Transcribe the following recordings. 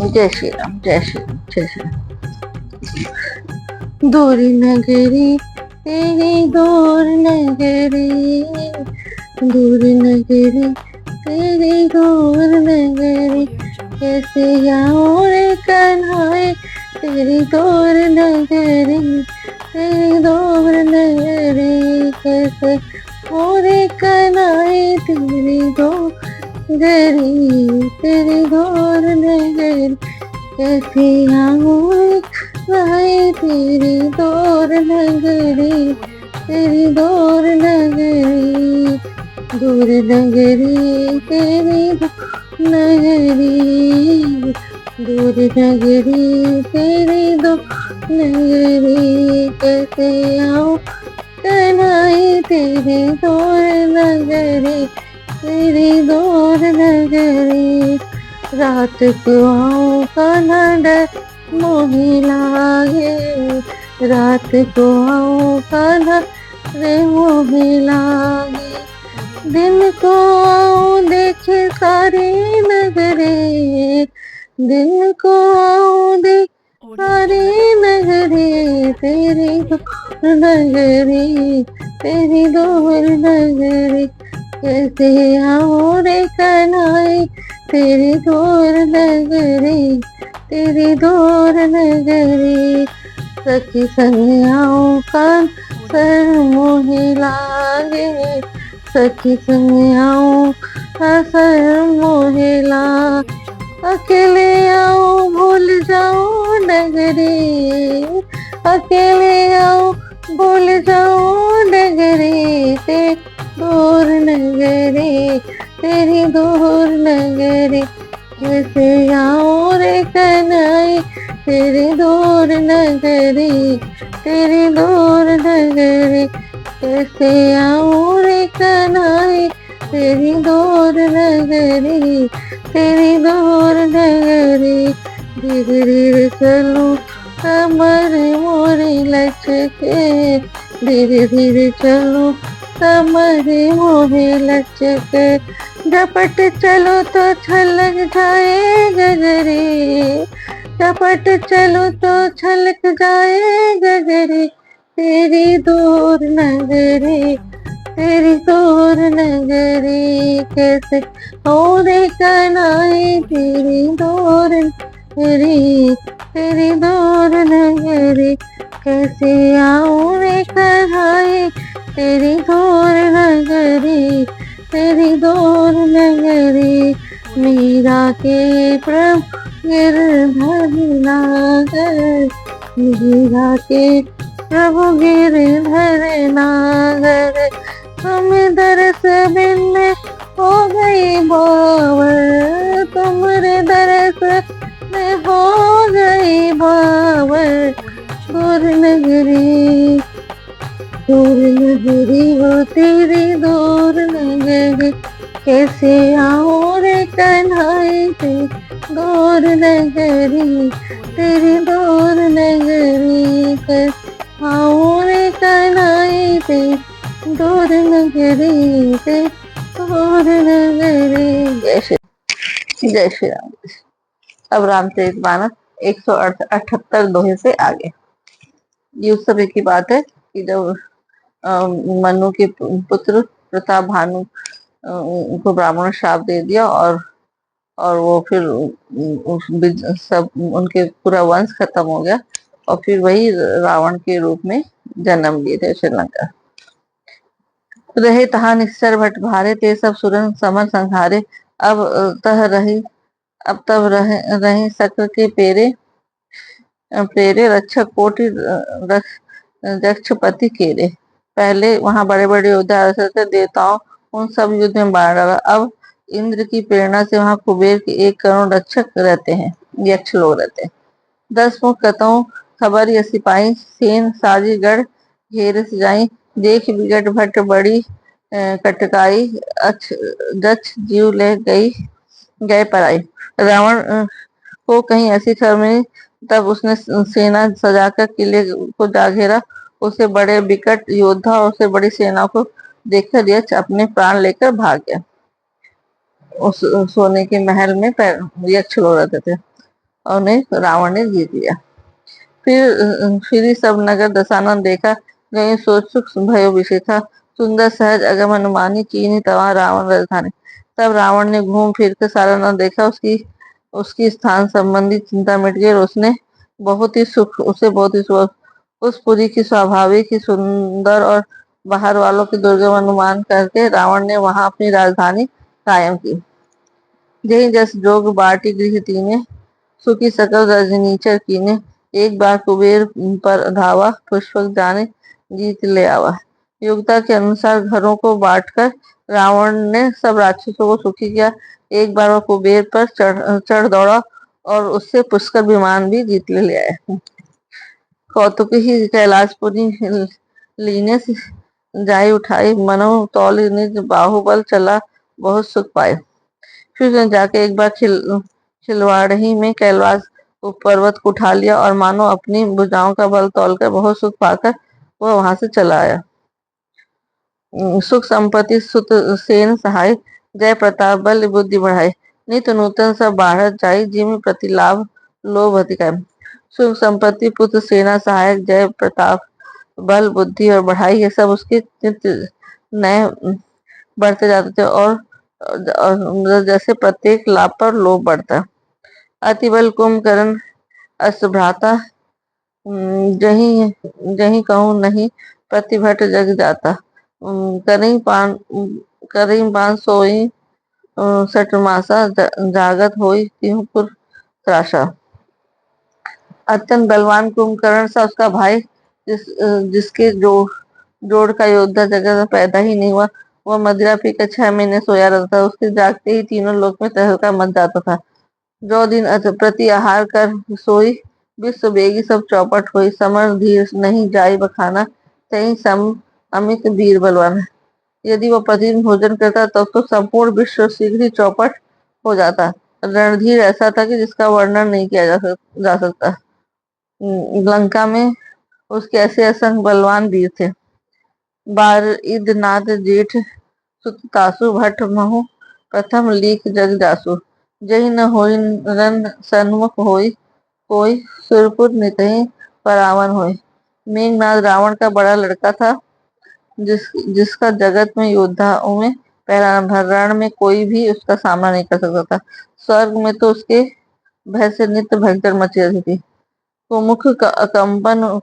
जय श्री राम, जय श्री राम, जय श्री राम। दूर नगरी तेरी दूर नगरी, दूर नगरी तेरी दूर नगरी, कैसे जाऊं रे कन्हाई तेरी दूर नगरी, तेरी दूर नगरी, कैसे हो रे कन्हाई तेरी दूर नगरी, तेरी दूर नगरी, कैसे आऊं भाई तेरी दूर नगरी, तेरी दूर नगरी, दूर नगरी तेरी दूर नगरी, दूर नगरी तेरी दूर नगरी, कैसे आऊं कन्हाई तेरी दूर नगरी, तेरी दूर नगरी, रात को आऊं कान्हा मोहे लागे, रात को आऊं कान्हा रे मोहे लागे, दिन को आऊं देखे सारी नगरे, दिन को आऊं देख सारी नगरी, तेरी दूर नगरी, तेरी दूर नगरी, कैसे आऊं रे कन्हाई तेरी दूर नगरी, तेरी दूर नगरी, सखी संग आऊं कान सर मोहे लागे, सखी संग आऊं सर मोहे लागे, अकेले आऊं भूल जाऊं नगरी, अकेले आऊं भूल जाऊं नगरी, तेरी दूर नगरी, तेरी दूर नगरी, कैसे आऊं रे कन्हाई तेरी दूर नगरी, तेरी दूर नगरी, कैसे आऊं रे कन्हाई तेरी दूर नगरी, तेरी दूर नगरी, धीरे धीरे चलूं कमर मोरी लचके, धीरे धीरे चलूं कमर मोरी लचके, झपट चलो तो छलक जाए गगरी, झपट चलो तो छलक जाए गगरी, तेरी दूर नगरी, तेरी दूर नगरी, कैसे हो रे कन्हाई तेरी दूर नगरी, तेरी दूर नगरी, कैसे आऊं रे कन्हाई तेरी दूर नगरी, तेरी दूर नगरी, मीरा के प्रभु गिरधर नागर, मीरा के प्रभु गिरधर नागर, तुम दरस बिन हो गई बावर, तुमरे दरस में हो गई बावर, दूर नगरी, दूर नगरी वो तेरी दूर नगरी, कैसे आऊं रे कन्हाई तेरी दूर नगरी, तेरी दूर नगरी, कैसे आऊं रे कन्हाई तेरी दूर नगरी, तेरी दूर नगरी। जय श्री राम। अब रामचरितमानस 178 दोहे से आगे। ये उस समय की बात है कि जब मनु के पुत्र प्रताप भानु को ब्राह्मण ने श्राप दे दिया, और वो फिर सब उनके पूरा वंश खत्म हो गया, और फिर वही रावण के रूप में जन्म लिए थे श्रीलंका। रहे तहा निश्चर भट भारे, ते सब सुरन समर संहारे, अब तह रही अब तब रहे सक्र के पेरे, प्रेरे रक्षक कोटि दक्षपति केरे। पहले वहां बड़े बड़े योद्धा थे, देवताओं उन सब युद्ध में मार डाला। अब इंद्र की प्रेरणा से वहां कुबेर के 1 करोड़ रक्षक रहते हैं, यक्ष लोग रहते हैं। 10 मुख कतौ खबर यह सिपाही, सेन साजी गढ़ घेर सजाई, देख बिगट भट बड़ी कटकाई, अक्ष दक्ष जीव ले गए पराई। रावण को कहीं ऐसी खबर मिली, तब उसने सेना सजाकर किले को जा घेरा। उसे बड़े विकट योद्धा और उसे बड़ी सेना को देखकर यक्ष अपने प्राण लेकर भाग गया। उस सोने के महल में यक्ष लोग रहते थे, और उन्हें रावण ने जीत लिया। फिर सब नगर दशानन देखा गए सोच सुख भयो विषय था। सुंदर सहज अगम अनुमानी कीनी तवा रावण राजधानी। तब रावण ने घूम फिर कर सारा न देखा, उसकी उसकी स्थान संबंधी चिंता मिट गई और उसे बहुत ही सुख। उस पुरी की स्वाभाविक ही सुंदर और बाहर वालों की दुर्गम अनुमान करके रावण ने वहां अपनी राजधानी कायम की। जही जस जोग बाटी गृह तीने, सुखी सकल रजनीचर कीने। एक बार कुबेर पर धावा, पुष्पक जाने जीत ले आवा। योग्यता के अनुसार घरों को बांटकर रावण ने सब राक्षसों को सुखी किया। एक बार वह कुबेर पर चढ़ दौड़ा और उससे पुष्कर विमान भी जीत ले आया। कौतुक ही कैलाशपुरी लीने से जाई उठाई, मनो तौल निज बाहुबल चला बहुत सुख पाए। फिर उसने जाके एक बार खिलवाड़ में कैलाश पर्वत को उठा लिया और मानो अपनी भुजाओं का बल तौलकर बहुत सुख पाकर वह वहां से चला आया। सुख संपत्ति सुत सेन सहाय, जय प्रताप बल बुद्धि बढ़ाई। नित नूतन सब बाढ़त जाई, जिम प्रति लाभ लोभ अधिकार। सुख संपत्ति पुत्र सेना सहायक जय प्रताप बल बुद्धि और बढ़ाई, ये सब उसके नित्य नए बढ़ते जाते थे और जैसे प्रत्येक लाभ पर लोभ बढ़ता। अति बल कुंभकर्ण अष्टभ्राता, जही जही कहूँ नहीं प्रतिभट जग जाता। करई पान सोई सटमासा, जागत होई तिहु पुर त्रासा। अत्यंत बलवान कुंभकर्ण सा उसका भाई, जिसके जोड़ का योद्धा जगत में पैदा ही नहीं हुआ, वह मदिरा पीकर 6 महीने सोया रहता था। उसके जागते ही तीनों लोक में तहलका मच जाता था। जो दिन प्रति आहार कर सोई, विश्व बेगी सब चौपट हुई। समर धीर नहीं जाई बखाना, तई सम अमित वीर बलवान। यदि वह प्रतिदिन भोजन करता तो संपूर्ण विश्व शीघ्र ही चौपट हो जाता। रणधीर ऐसा था कि जिसका वर्णन नहीं किया जा सकता। लंका में उसके ऐसे असंख्य बलवान वीर थे। बारिद नाद जेठ सुत तासु, भट्ट महु प्रथम लीक जग जासु। जहि न होई रन सन्मुख होई, कोई सुरपुर नितहि परावन होई। मेघनाद रावण का बड़ा लड़का था, जिसका जगत में योद्धाओं में पहला नंबर। रण में कोई भी उसका सामना नहीं कर सकता था। स्वर्ग में तो उसके भय से नित्य भगदड़ मची रहती थी। कुमुख कंपन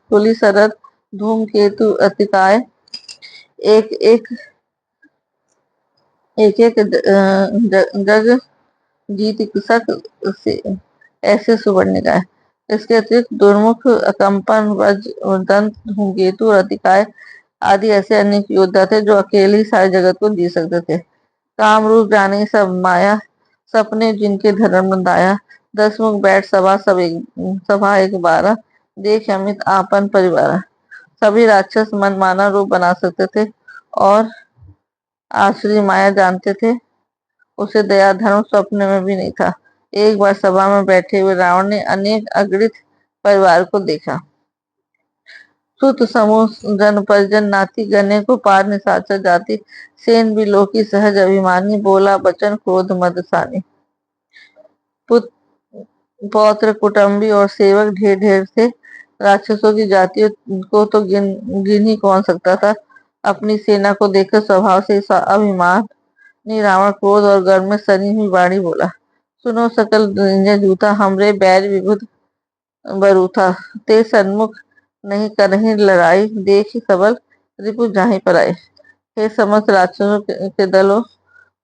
कुलिसरद, धूमकेतु अतिकाय। एक एक एक एक जग जीत सक से ऐसे सुवर्ण का है। इसके अतिरिक्त दुर्मुख अकंपन वज्र दंत धूमकेतु और अतिकाय आदि ऐसे अनेक योद्धा थे जो अकेले ही सारे जगत को जीत सकते थे। काम रूप जाने सब माया, सपने जिनके धर्म बंधाया। 10 मुख बैठ सभा एक बारह, देख अमित आपन परिवार। सभी राक्षस मनमाना रूप बना सकते थे और आश्रय माया जानते थे। उसे दया धर्म स्वप्न में भी नहीं था। एक बार सभा में बैठे हुए रावण ने अनेक अगणित परिवार को देखा। सुत समूह जन परिजन नाती, गने को पार निशाचर जाति। सेन भी लोकी सहज अभिमानी, बोला बचन क्रोध मदसानी। पौत्र कुटुंबी और सेवक ढेर ढेर थे। राक्षसों की जातियों को तो गिन ही कौन सकता था। अपनी सेना को देखकर स्वभाव से अभिमानी रावण क्रोध और गर्व में सनी हुई वाणी बोला, सुनो सकल जूता, हमरे बैर विभुत बरूथा। ते सन्मुख नहीं करही लड़ाई, देख सबल रिपु जाहि पर आए। हे समस्त राक्षसों के दलों,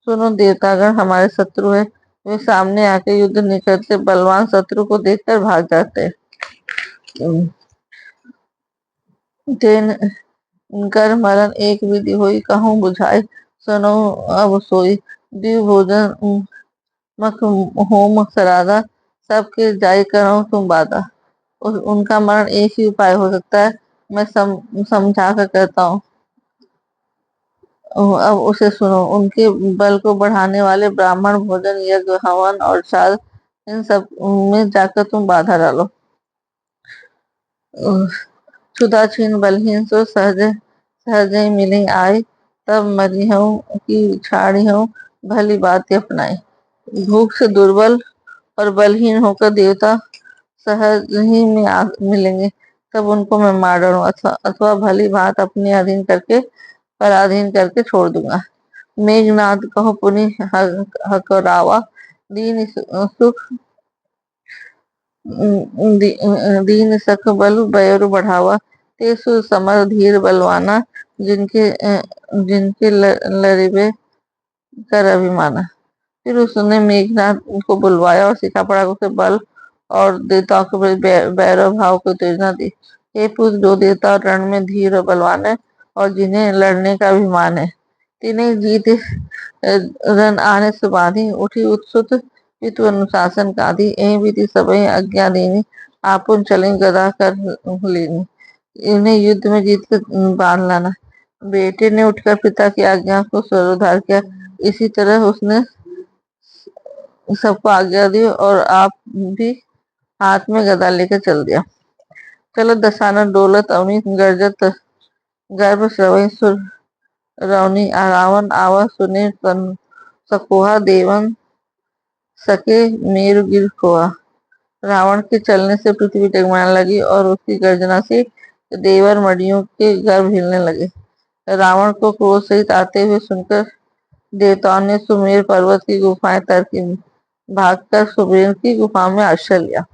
सुनो देवतागण हमारे शत्रु है। वे सामने आके युद्ध नहीं करते, बलवान शत्रु को देखकर भाग जाते। तेन कर मरण एक विधि हुई, कहूँ बुझाए सुनो अब सोई। दिव भोजन मख होम सराधा, सबके जाय करो तुम बाधा। उनका मरण एक ही उपाय हो सकता है, मैं समझा कर कहता हूँ, अब उसे सुनो। उनके बल को बढ़ाने वाले ब्राह्मण भोजन यज्ञ हवन और श्राद्ध, इन सब में जाकर तुम बाधा डालो। क्षुधा छीन बलहीन सो सहज सहज ही मिली आए, तब मरिहूं की छाड़िहूं भली बात अपनाई। भूख से दुर्बल और बलहीन होकर देवता सहज ही में मिलेंगे, तब उनको मैं मार डालूं, अथवा भली भांत अपने अधीन करके पराधीन करके छोड़ दूंगा। मेघनाद कहो पुनि हकरावा, दीन सुख दीन सख बल बयरु बढ़ावा, तेसु समर धीर बलवाना, जिनके लरिबे कर अभिमाना। फिर उसने मेघनाथ को बुलवाया और सिखापड़ा के बल और देवताओं के प्रति भैरव भाव को उत्तेजना दी। हे पुरुष, जो देवता रण में धीर और बलवान है और जिन्हें लड़ने का अभिमान है, तिन्हें जीत रन आने से बाधी उठी उत्सुत पितु अनुशासन काधी, एहि विधि सबहि आज्ञा देनी, आपुन चलें गदा कर लेनी। इन्हें युद्ध में जीत कर बांध लाना। बेटे ने उठकर पिता की आज्ञा को स्वरोधार किया। इसी तरह उसने सबको आज्ञा दी और आप भी हाथ में गदा लेकर चल दिया। चलो दसानन डोलत अवनी गर्जत गर्भ श्रवई सुर रवनी, रावण आवा सुने सकोहा, देवन सके मेरु गिर खोआ। रावण के चलने से पृथ्वी डगमगाने लगी और उसकी गर्जना से देवर मड़ियों के गर्भ हिलने लगे। रावण को क्रोध सहित आते हुए सुनकर देवताओं ने सुमेर पर्वत की गुफाएं तर्क भागकर सुमेर की गुफा में आश्रय लिया।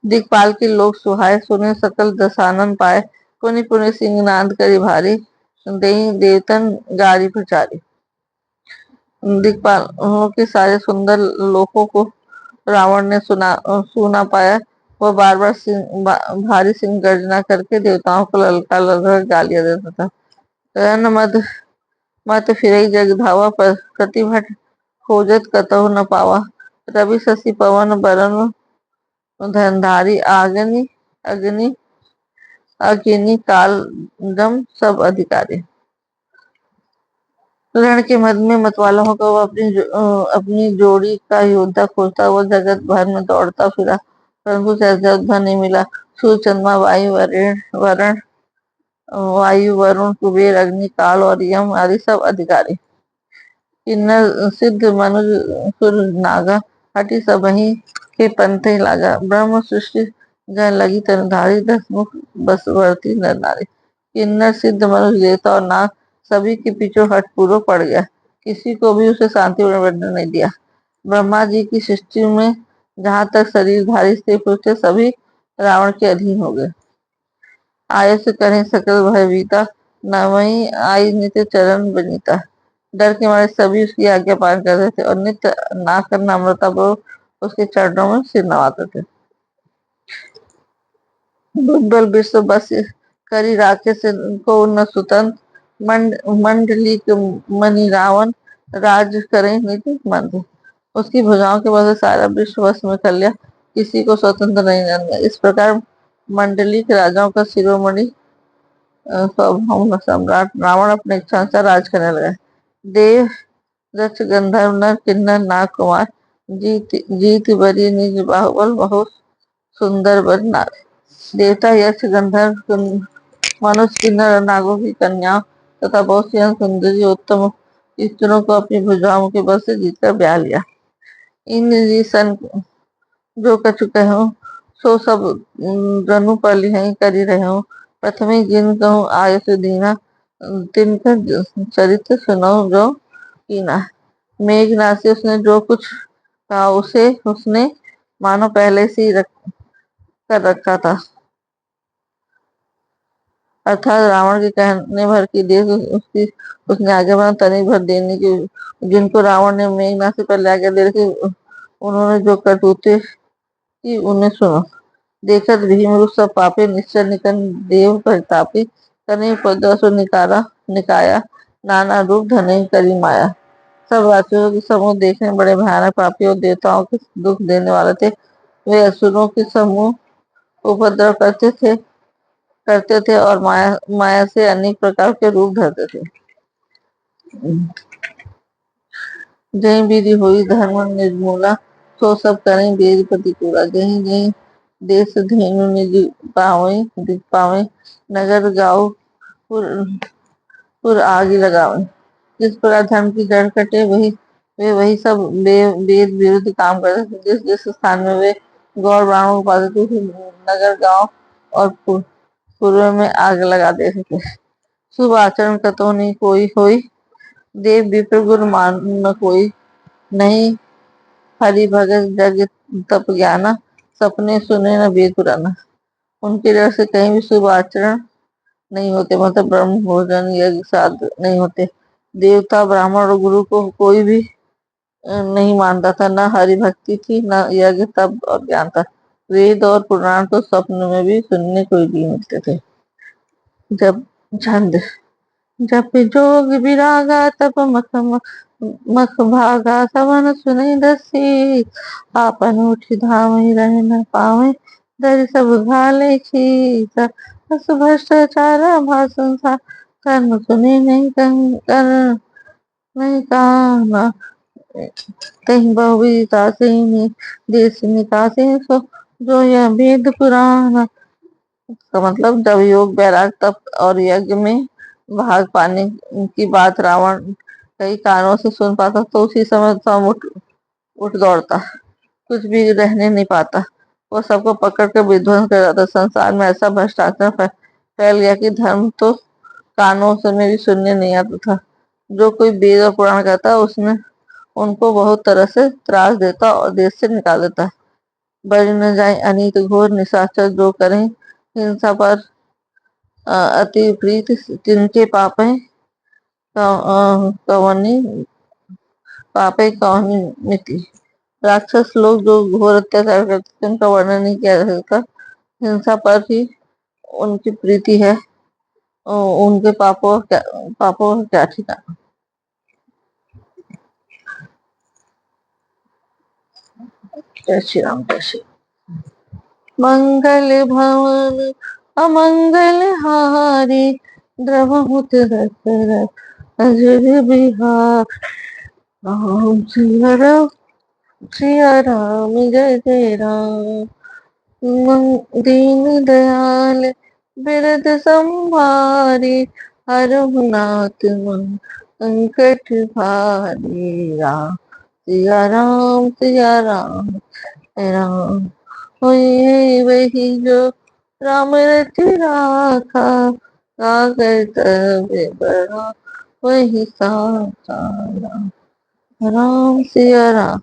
दिक्पाल के लोग सुहाए, सुने सकल दसानन पाए, पुनि पुनि सिंहनाद करी भारी, देई देवतन गारी प्रचारी। दिक्पाल के सारे सुंदर लोगों को रावण ने सुना पाया। वह बार बार भारी सिंह गर्जना करके देवताओं को ललकार ललकार गालियां देता था। रन मत फिरई जग धावा, पर प्रतिभट खोजत कतहु न पावा। रवि शशि पवन बरन धनधारी, अग्नि अग्नि अग्नि काल दम सब अधिकारी। रण के मध्य में मतवाला होकर वह अपनी जोड़ी का योद्धा खोजता। वह जगत भर में दौड़ता फिरा, परंतु सहसा योद्धा नहीं मिला। सूर्य चंद्रमा वायु वरुण कुबेर अग्नि काल और यम आदि सब अधिकारी, किन्नर सिद्ध मनुज सुर नागा, हटि सबहि के पंथ लागा। ब्रह्म सृष्टि गण लगी तनधारी, 10 मुख बसवर्ती नर नारी। किन्नर सिद्ध मनुष्य देवता और नाग सभी के पीछे हठ पूर्वक पड़ गया, किसी को भी उसे शांति बढ़ने नहीं दिया। ब्रह्मा जी की सृष्टि में जहाँ तक शरीरधारी स्त्री पुरुष थे, सभी रावण के अधीन हो गए। आयस करें सकल भयभीता, न वही आई नित्य चरण बनीता। डर के मारे सभी उसकी आज्ञा पालन करते थे और नित्य नाक करना अमृता उसके चरणों में सिर नवाते थे। दुर्बल विश्व बस करी राखे से को न सुतंत, मंडली के मणि रावण राज करें निज मंद। उसकी भुजाओं के बल से सारा विश्व वश में कर लिया, किसी को स्वतंत्र नहीं रहने दिया। इस प्रकार मंडली के राजाओं का शिरोमणि सार्वभौम सम्राट रावण अपने इच्छा अनुसार राज करने लगा। देव दक्ष गंधर्व नर किन्नर नाग कुमार, जीत बरी निज बाहुबल, बहुत सुंदर बर नार। देवता यक्ष गंधर्व मनुष्य किन्नर और नागों की कन्याओं तथा बहुत सी सुंदरी उत्तम स्त्रियों को अपनी भुजाओं के बल से जीतकर ब्याह लिया। इंद्र जी सन जो कछु कहूँ, सो सब रनु पल ही करी रहूं। प्रथमे जिन कहूँ आयस दीना, तिनका चरित्र सुनो जो कीना। मेघनाद से उसने जो कुछ कहा उसे उसने मानो पहले से ही कर रखा था, अर्थात रावण के कहने भर की देश उसकी उसने आगे बढ़ा तनी भर देने की। जिनको रावण ने मेघनाद से पहले आगे दे रखी, उन्होंने जो करतूते की उन्हें सुनो। देखत भीम सब पापे, निश्चय निकन देव परितापी, तने पदसु निकाया, नाना रूप धने करी माया। सब राक्षसों के समूह देखने में बड़े भयानक पापी और देवताओं के दुख देने वाले थे। वे असुरों के समूह उपद्रव करते थे और माया से अनेक प्रकार के रूप धरते थे। जय विधि हुई धर्म निर्मूला, सो सब करें वेद प्रतिकूला। जय जय देश धेनु निज पावे, नगर गाँव पुर आग लगावे। जिस प्रकार धर्म की जड़ कटे, वही वे वही सब वेद विरुद्ध काम करते थे। जिस जिस स्थान में वे गौर ब्राह्मण को पाते थे, उस नगर गांव और पूर्व में आग लगा देते थे। शुभ आचरण कतो नहीं कोई होई, देव विप्र गुरु मान न कोई, नहीं हरि भगत जग तप ज्ञाना, सपने सुने न वेद पुराना। उनके डर से कहीं भी शुभ आचरण नहीं होते, मतलब ब्रह्म भोजन यज्ञ श्राद्ध नहीं होते। देवता ब्राह्मण और गुरु को कोई भी नहीं मानता था, न हरि भक्ति थी, न यज्ञ तप और ज्ञान था। वेद और पुराण तो स्वप्न में भी सुनने को ही नहीं मिलते थे। जब छंद, जब जोग विरागा तब मख मख भागा, सवन सुने दसी, आपन उठी धाम ही रह न पावे, दर सब घाले छीसा, बस भ्रष्टाचार भाषण सा, कर्म सुने नहीं कर नहीं काना, कहीं बहुविधता से देश निकासे सो, जो यह वेद पुराण का मतलब, जब योग वैराग तप और यज्ञ में भाग पाने की बात रावण कई कारणों से सुन पाता, तो उसी समय स्वयं उठ दौड़ता, कुछ भी रहने नहीं पाता। वो सबको पकड़ कर विध्वंस कर जाता। संसार में ऐसा भ्रष्टाचार फैल गया कि धर्म तो कानों से में भी सुनने नहीं आता था। जो कोई वेद और पुराण कहता उसने उनको बहुत तरह से त्रास देता और देश से निकाल देता। बढ़ न जाए अनीत घोर निशाचर, जो करें हिंसा पर अति प्रीत, तिनके पापे कवनी पापे कवनी मिति। राक्षस लोग जो घोर अत्याचार करते थे, उनका वर्णन नहीं किया जा सकता। हिंसा पर ही उनकी प्रीति है, उनके पापों का क्या ठिकाना। जय श्री राम, जय श्री मंगल भवन अमंगल हारी, द्रवहुत दशरथ अजर बिहार। राम सिया राम, सिया राम, जय जय राम। दीन दयाल बिरद संभारी, हरहु नाथ मन संकट भारी। राम सिया राम, सिया राम, राम होए वही जो राम रचि राखा, काकर तबे बड़ा वही साचा। राम राम सिया राम।